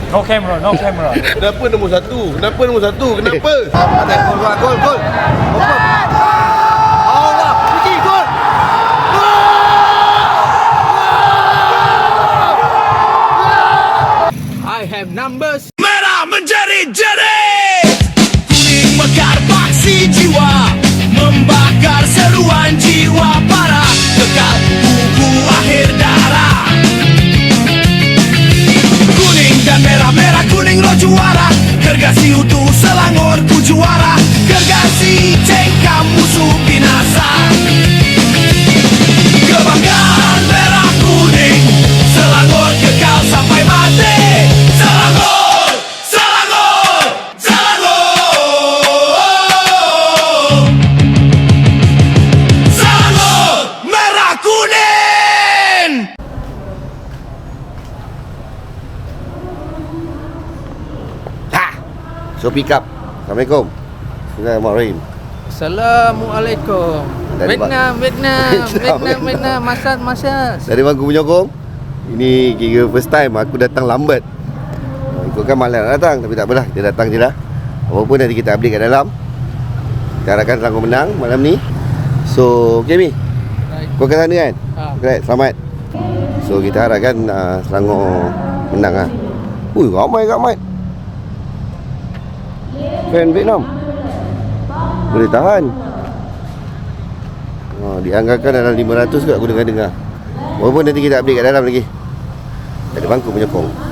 No camera, no camera. Kenapa nombor satu? Kenapa nombor satu? Kenapa? Ada gol, gol. Allah, pergi gol. I have numbers. Merah menjadi-jadi, kuning mekar paksi jiwa, membakar seruan jiwa para kekal buku akhir darah. Kuning dan merah, merah kuning lo juara, gergasi utuh Selangor ku juara, gergasi cengkam musuh binasa. Kebanggaan merah kuning, Selangor kekal sampai mati. Selangor, Selangor, Selangor, Selangor merah kuning. So pick up. Assalamualaikum. Bismillahirrahmanirrahim. Assalamualaikum. Dari Vietnam. Masas. Dari bangku penyokong. Ini kira first time aku datang lambat. Ikutkan malam nak datang, tapi tak apalah, kita datang je lah. Apapun nanti kita update kat dalam. Kita harapkan Selangor menang malam ni. So, okay Mi, kau kat sana kan? Correct, selamat. So, kita harapkan Selangor menang lah. Ui, ramai. Fan Vietnam boleh tahan. Dianggarkan dalam 500 kot aku dengar. Walaupun nanti kita update kat dalam lagi. Dari bangku penyokong.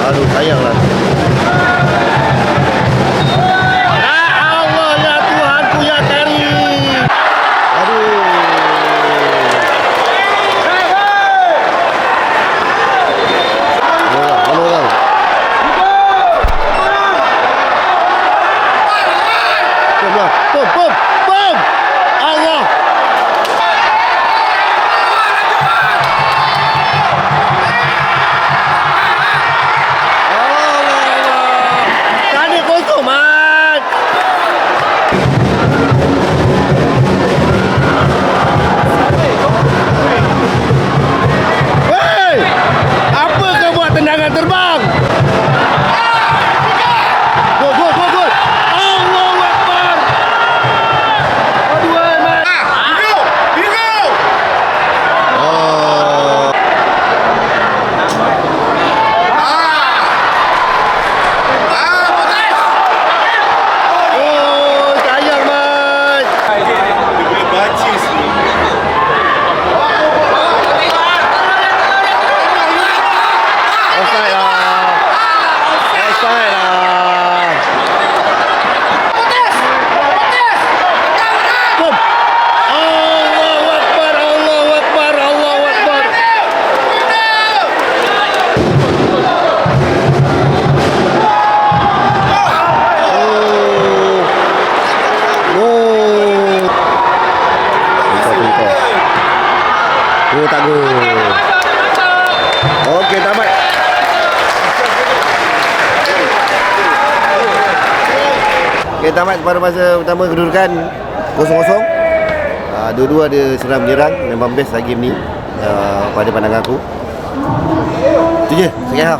Aduh, sayanglah. Ya Allah, ya Tuhanku, ya Karim. Aduh. Mana orang? Pom. Allah. Tadi kosong, Mat. Hei! Apa kau buat tendangan terbang? Gol. Allahu Akbar. Aduh, Mat. Bingo. Oh. Oh, sayang, Mat. Offside lah. Bom. Allahu Akbar. Oh, tak gol. Okey, tamat. Okey, tamat pada masa pertama kedudukan 0-0. Dua-dua ada serang menyerang. Memang best lah game ni pada pandangan aku. Itu je, second half.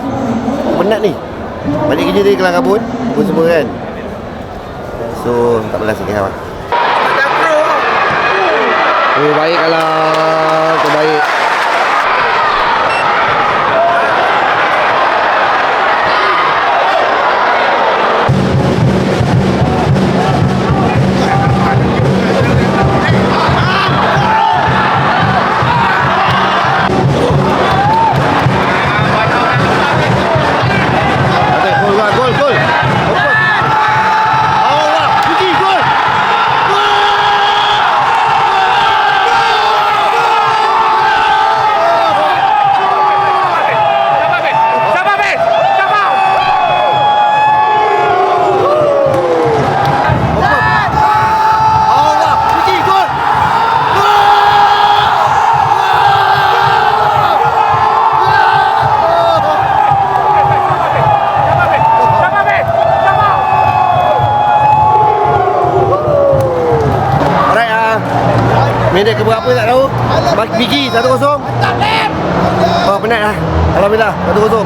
Penat ni. Balik kerja dari Kelangkabut pun semua kan. So, tak apalah second half lah. Oh, baik kalau terbaik. Gol. Allah, pergi gol. Gol! Minit ke berapa tak tahu. Miki 1-0. Oh, penat lah. Alhamdulillah 1-0.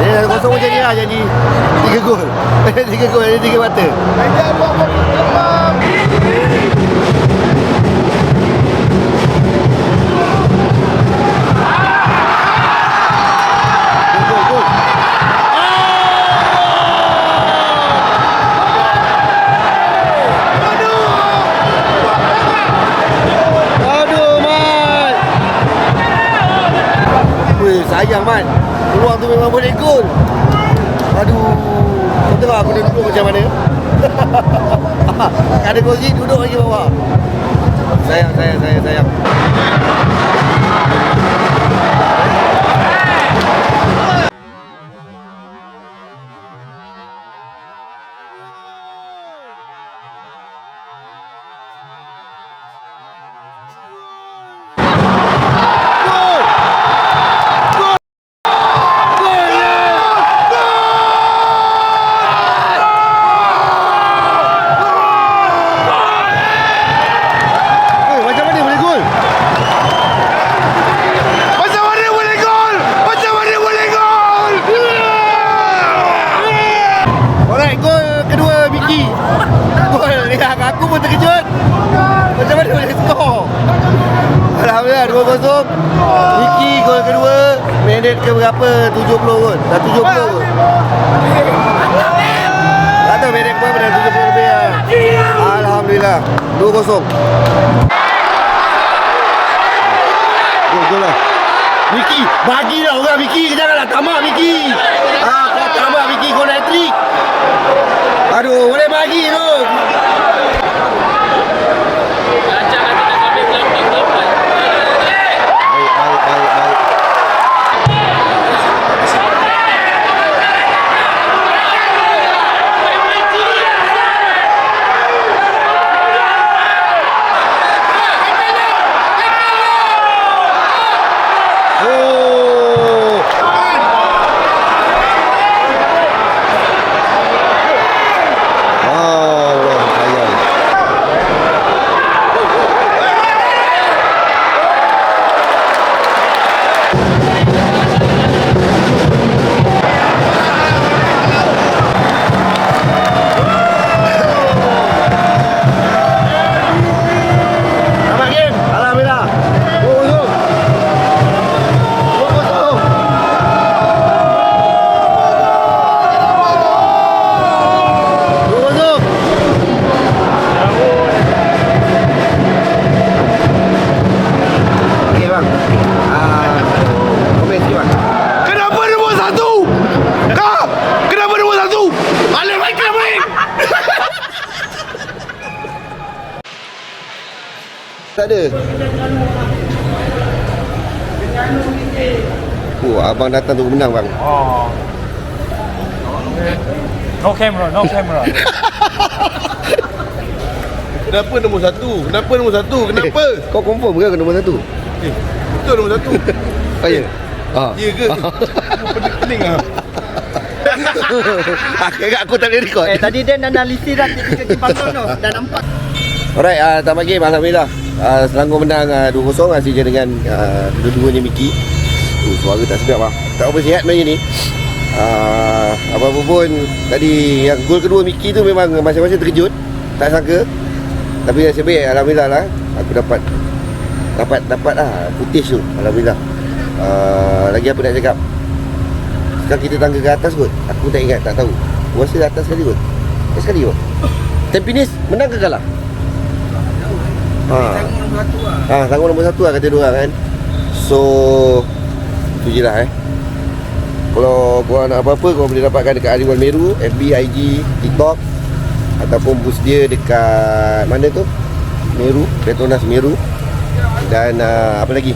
Jadi 1-0 pun jadi lah. Jadi 3 gol. 3 gol, jadi 3 mata. Sayang Man, peluang tu memang boleh gol. Aduh, kau tengok aku dah duduk macam mana. Ada Gozi duduk lagi bawah. Sayang. Aku pun terkejut. Macam mana boleh skor? Alhamdulillah 2-0. Miki gol kedua. Minit ke berapa? 70 kot. Dah 70 kot. Tak tahu minit ke berapa, dah 70 lebih lah. Alhamdulillah 2-0. Gol lah. Miki, bagilah orang Miki. Janganlah tamak Miki. Kau tamak Miki, kau nak hat-trick. Aduh, boleh bagi tu. Tak ada. Abang datang tu menang bang. Oh. No camera. Kenapa nombor 1? Kenapa nombor 1? Kenapa? Kau confirm ke nombor 1? Betul nombor 1. Oh ya? Ya ke? Pening lah. Aku tak boleh record. Tadi dia analisis dah ketika pasal tu. Dah nampak. Alright, tamat game. Alhamdulillah. Selangor menang 2-0 hasilnya dengan dua-duanya Miki. Suara tak sedap lah. Tak apa sihat main ni. Apa-apa pun tadi yang gol kedua Miki tu memang masing-masing terkejut. Tak sangka. Tapi nasib baik, alhamdulillah lah. Aku dapat lah footage tu. Alhamdulillah. Lagi apa nak cakap? Sekarang kita tangga ke atas kot. Aku tak ingat, tak tahu. Rasa atas sekali kot. Sekali kot. Tampines menang ke kalah? Tanggung nombor 1 lah kata dia orang kan. So tu je lah Kalau korang nak apa-apa, korang boleh dapatkan dekat Ariwan Meru, FB, IG, TikTok, ataupun boost dia dekat mana tu? Meru, Petronas Meru. Dan apa lagi?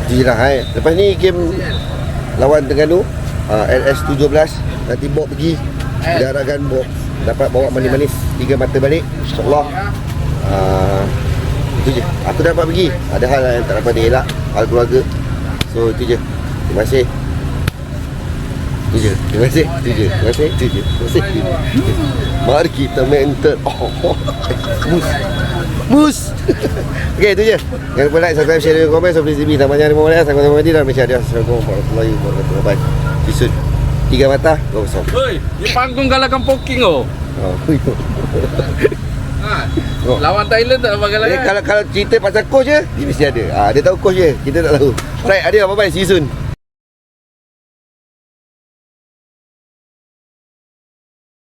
Tu je lah Lepas ni game lawan Terengganu, LS17. Nanti Bob pergi. Dia harapkan Bob dapat bawa manis-manis 3 mata balik, InsyaAllah. Itu je. Aku dapat pergi. Ada hal yang tak dapat dielak, hal keluarga. So itu je. Terima kasih. Itu je. Terima kasih. Itu je. Terima kasih. Itu je. Terima kasih. Mari kita mentor. Mus. Okey, itu je. Jangan lupa like, subscribe, share dan komen. So please TV namanya Harimau Malaya. Saya Madi dan Malaysia. Assalamualaikum warahmatullahi wabarakatuh. Bye. Season 3 mata, go besar. Oi, dia panggung galakkan poking oh. Lawan Thailand tak dapat galakkan. Kalau cerita pasal coach je, dia mesti ada. Dia tahu coach je. Kita tak tahu. Right, ada apa-apa. See you soon.